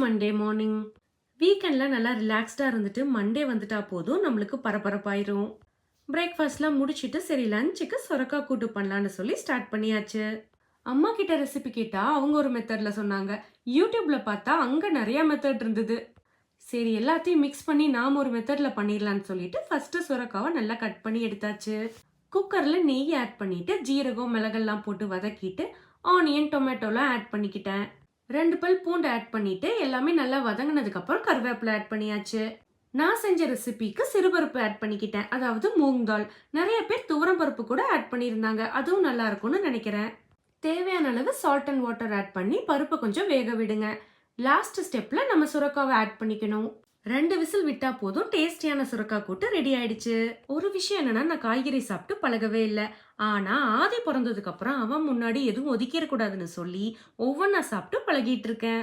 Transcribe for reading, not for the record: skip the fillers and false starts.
Monday morning. வீக்கெண்ட்ல நல்லா ரிலாக்ஸ்டா இருந்துட்டு மண்டே வந்துட்டா போதும் நம்மளுக்கு பரபரப்பாயிரும். பிரேக்ஃபாஸ்ட்லாம் முடிச்சிட்டு சரி லஞ்சுக்கு சொரக்கா கூட்டு பண்ணலான்னு சொல்லி ஸ்டார்ட் பண்ணியாச்சு. அம்மா கிட்ட ரெசிபி கேட்டா அவங்க ஒரு மெத்தட்ல சொன்னாங்க. யூடியூப்ல பார்த்தா அங்க நிறைய மெத்தட் இருந்தது. சரி எல்லாத்தையும் மிக்ஸ் பண்ணி நாம ஒரு மெத்தட்ல பண்ணிடலான்னு சொல்லிட்டு ஃபர்ஸ்ட் சுரக்காவை நல்லா கட் பண்ணி எடுத்தாச்சு. குக்கர்ல நெய் ஆட் பண்ணிட்டு ஜீரகம் மிளகெல்லாம் போட்டு வதக்கிட்டு ஆனியன் டொமேட்டோலாம் ஆட் பண்ணிக்கிட்டேன். 2 பல் பூண்டு ஆட் பண்ணிட்டு எல்லாமே நல்லா வதங்கினதுக்கு அப்புறம் கருவேப்பிலை ஆட் பண்ணியாச்சு. நான் செஞ்ச ரெசிபிக்கு சிறுபருப்பு ஆட் பண்ணிக்கிட்டேன், அதாவது மூங் தால். நிறைய பேர் துவரம் பருப்பு கூட ஆட் பண்ணியிருந்தாங்க, அதுவும் நல்லா இருக்கும்னு நினைக்கிறேன். தேவையான அளவு சால்ட் அண்ட் வாட்டர் ஆட் பண்ணி பருப்பு கொஞ்சம் வேக விடுங்க. லாஸ்ட் ஸ்டெப்ல நம்ம சுரக்காவை ஆட் பண்ணிக்கணும். 2 விசில் விட்டா போதும், டேஸ்டியான சுரக்கா கூட்டு ரெடி ஆயிடுச்சு. ஒரு விஷயம் என்னன்னா, நான் காய்கறி சாப்பிட்டு பழகவே இல்லை. ஆனா ஆதி பிறந்ததுக்கு அப்புறம் அவன் முன்னாடி எதுவும் ஒதுக்கிட கூடாதுன்னு சொல்லி ஒவ்வொன்னா சாப்பிட்டு பழகிட்டு இருக்கேன்.